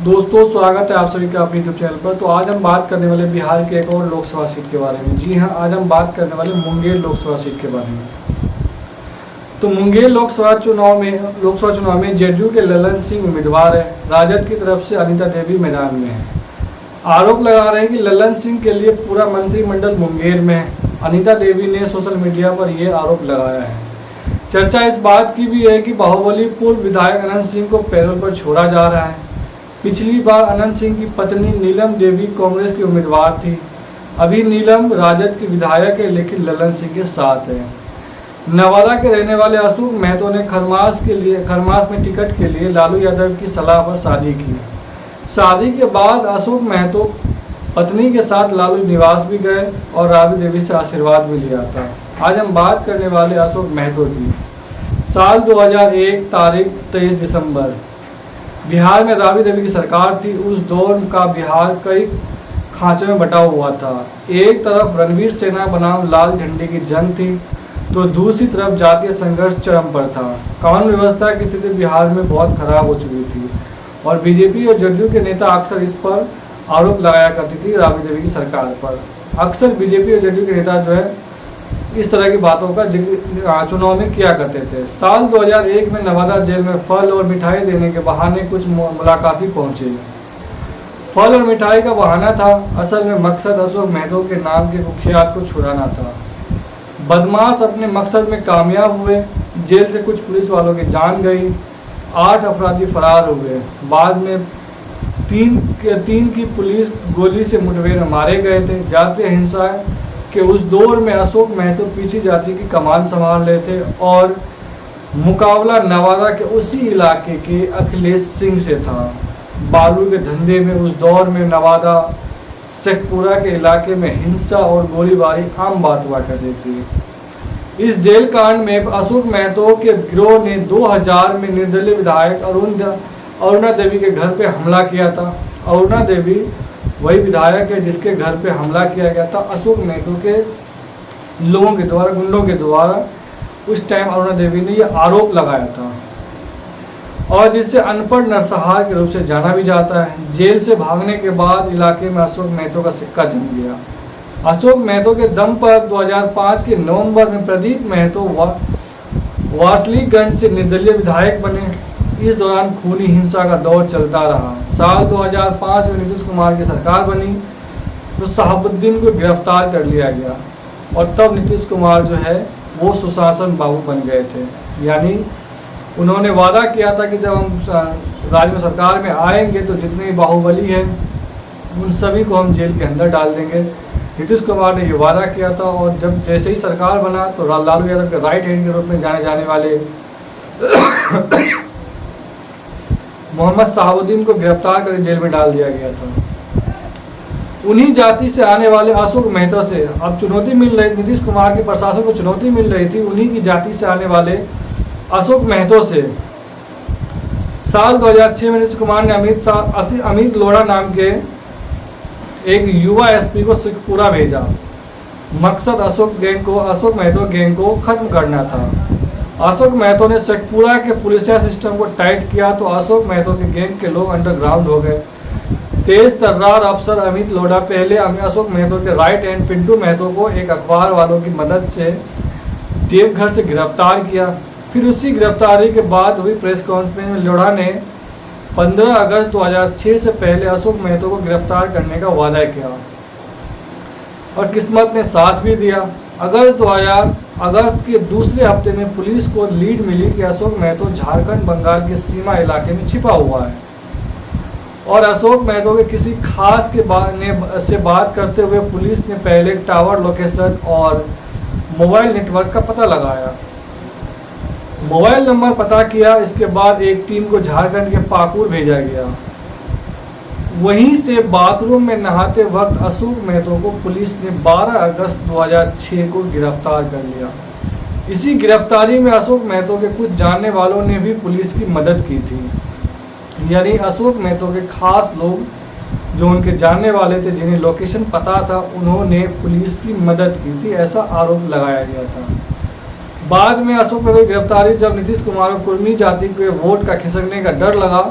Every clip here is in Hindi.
दोस्तों, स्वागत है आप सभी का अपने यूट्यूब चैनल पर। तो आज हम बात करने वाले बिहार के एक और लोकसभा सीट के बारे में। जी हां, आज हम बात करने वाले मुंगेर लोकसभा सीट के बारे में। तो मुंगेर लोकसभा चुनाव में जेडीयू के ललन सिंह उम्मीदवार है। राजद की तरफ से अनीता देवी मैदान में है। आरोप लगा रहे हैं कि ललन सिंह के लिए पूरा मंत्रिमंडल मुंगेर में है। अनीता देवी ने सोशल मीडिया पर यह आरोप लगाया है। चर्चा इस बात की भी है कि बाहुबली पूर्व विधायक अनंत सिंह को पैरोल पर छोड़ा जा रहा है। पिछली बार अनंत सिंह की पत्नी नीलम देवी कांग्रेस की उम्मीदवार थी। अभी नीलम राजद की विधायक है, लेकिन ललन सिंह के साथ है। नवादा के रहने वाले अशोक महतो ने खरमास में टिकट के लिए लालू यादव की सलाह पर शादी की। शादी के बाद अशोक महतो पत्नी के साथ लालू निवास भी गए और राबड़ी देवी से आशीर्वाद भी लिया था। आज हम बात करने वाले अशोक महतो की। साल 2001, तारीख 23 दिसंबर। बिहार में राबड़ी देवी की सरकार थी। उस दौर का बिहार कई खांचों में बटा हुआ था। एक तरफ रणवीर सेना बनाम लाल झंडे की जंग थी, तो दूसरी तरफ जातीय संघर्ष चरम पर था। कानून व्यवस्था की स्थिति बिहार में बहुत खराब हो चुकी थी और बीजेपी और जेडीयू के नेता अक्सर इस पर आरोप लगाया करती थी राबड़ी देवी की सरकार पर। अक्सर बीजेपी और जेडीयू के नेता जो है इस तरह की बातों का जिक्र चुनाव में किया करते थे। साल 2001 में नवादा जेल में फल और मिठाई देने के बहाने कुछ मुलाकाती पहुंचे। फल और मिठाई का बहाना था, असल में मकसद अशोक महतो के नाम के कुख्यात को छुड़ाना था। बदमाश अपने मकसद में कामयाब हुए। जेल से कुछ पुलिस वालों की जान गई। 8 अपराधी फरार हुए। बाद में तीन की पुलिस गोली से मुठभेड़ में मारे गए थे। जातीय हिंसा के उस दौर में अशोक महतो पीछी जाति की कमान संभाल रहे थे और मुकाबला नवादा के उसी इलाके के अखिलेश सिंह से था। बालू के धंधे में उस दौर में नवादा शेखपुरा के इलाके में हिंसा और गोलीबारी आम बात हुआ करती थी। इस जेल कांड में अशोक महतो के गिरोह ने 2000 में निर्दलीय विधायक अरुणा देवी के घर पे हमला किया था। अरुणा देवी वही विधायक है जिसके घर पे हमला किया गया था अशोक महतो के लोगों के द्वारा, गुंडों के द्वारा। उस टाइम अरुणा देवी ने यह आरोप लगाया था और जिससे अनपढ़ नरसंहार के रूप से जाना भी जाता है। जेल से भागने के बाद इलाके में अशोक महतो का सिक्का जम गया। अशोक महतो के दम पर 2005 के नवंबर में प्रदीप महतो वासलीगंज से निर्दलीय विधायक बने। इस दौरान खूनी हिंसा का दौर चलता रहा। साल 2005 में नीतीश कुमार की सरकार बनी तो शहाबुद्दीन को गिरफ्तार कर लिया गया और तब नीतीश कुमार जो है वो सुशासन बाबू बन गए थे। यानी उन्होंने वादा किया था कि जब हम राज्य में सरकार में आएंगे तो जितने भी बाहुबली हैं उन सभी को हम जेल के अंदर डाल देंगे। नीतीश कुमार ने ये वादा किया था और जब जैसे ही सरकार बना तो लालू यादव के राइट हैंड के रूप में जाने जाने वाले मोहम्मद शहाबुद्दीन को गिरफ्तार कर जेल में डाल दिया गया था। उन्हीं जाति से आने वाले अशोक महतो से अब चुनौती मिल रही, नीतीश कुमार के प्रशासन को चुनौती मिल रही थी उन्हीं की जाति से आने वाले अशोक महतो से। साल 2006 में नीतीश कुमार ने अमित लोढ़ा नाम के एक युवा एसपी को शेखपुरा भेजा। मकसद अशोक महतो गैंग को खत्म करना था। अशोक महतो ने शेखपुरा के पुलिसिया सिस्टम को टाइट किया तो अशोक महतो के गैंग के लोग अंडरग्राउंड हो गए। तेज तर्रार अफसर अमित लोढ़ा पहले अशोक महतो के राइट हैंड पिंटू महतो को एक अखबार वालों की मदद से देवघर से गिरफ्तार किया। फिर उसी गिरफ्तारी के बाद हुई प्रेस कॉन्फ्रेंस में लोढ़ा ने 15 अगस्त 2006 से पहले अशोक महतो को गिरफ्तार करने का वादा किया और किस्मत ने साथ भी दिया। अगस्त के दूसरे हफ्ते में पुलिस को लीड मिली कि अशोक महतो झारखंड बंगाल के सीमा इलाके में छिपा हुआ है और अशोक महतो के किसी खास से बात करते हुए पुलिस ने पहले टावर लोकेशन और मोबाइल नेटवर्क का पता लगाया, मोबाइल नंबर पता किया। इसके बाद एक टीम को झारखंड के पाकुर भेजा गया। वहीं से बाथरूम में नहाते वक्त अशोक महतो को पुलिस ने 12 अगस्त 2006 को गिरफ्तार कर लिया। इसी गिरफ्तारी में अशोक महतो के कुछ जानने वालों ने भी पुलिस की मदद की थी। यानी अशोक महतो के खास लोग जो उनके जानने वाले थे, जिन्हें लोकेशन पता था, उन्होंने पुलिस की मदद की थी, ऐसा आरोप लगाया गया था। बाद में अशोक महतो की गिरफ्तारी जब नीतीश कुमार को कुर्मी जाति के वोट का खिसकने का डर लगा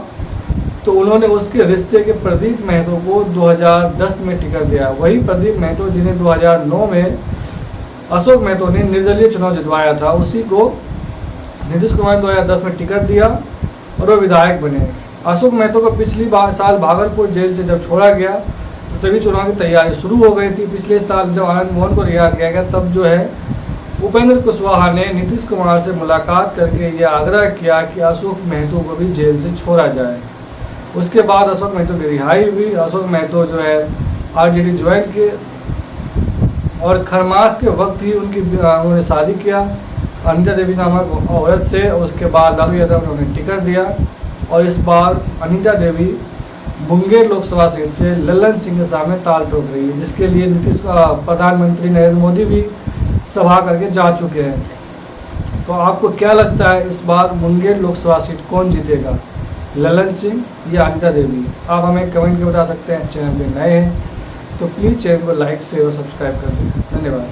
तो उन्होंने उसके रिश्ते के प्रदीप महतो को 2010 में टिकट दिया। वही प्रदीप महतो जिन्हें 2009 में अशोक महतो ने निर्दलीय चुनाव जितवाया था, उसी को नीतीश कुमार ने 2010 में टिकट दिया और वो विधायक बने। अशोक महतो को पिछली साल भागलपुर जेल से जब छोड़ा गया तो तभी चुनाव की तैयारी शुरू हो गई थी। पिछले साल जब आनंद मोहन को रिहा किया गया तब जो है उपेंद्र कुशवाहा ने नीतीश कुमार से मुलाकात करके ये आग्रह किया कि अशोक महतो को भी जेल से छोड़ा जाए। उसके बाद अशोक महतो की रिहाई हुई। अशोक महतो जो है आरजेडी ज्वाइन किए और खरमास के वक्त ही उन्होंने शादी किया अनिता देवी नामक औरत से। उसके बाद लालू यादव ने उन्हें टिकट दिया और इस बार अनिता देवी मुंगेर लोकसभा सीट से लल्लन सिंह के सामने ताल ठोक रही है, जिसके लिए प्रधानमंत्री नरेंद्र मोदी भी सभा करके जा चुके हैं। तो आपको क्या लगता है इस बार मुंगेर लोकसभा सीट कौन जीतेगा, लल्लन सिंह या अनिता देवी? आप हमें कमेंट करके बता सकते हैं। चैनल पे नए हैं तो प्लीज़ चैनल को लाइक शेयर और सब्सक्राइब कर दें। धन्यवाद।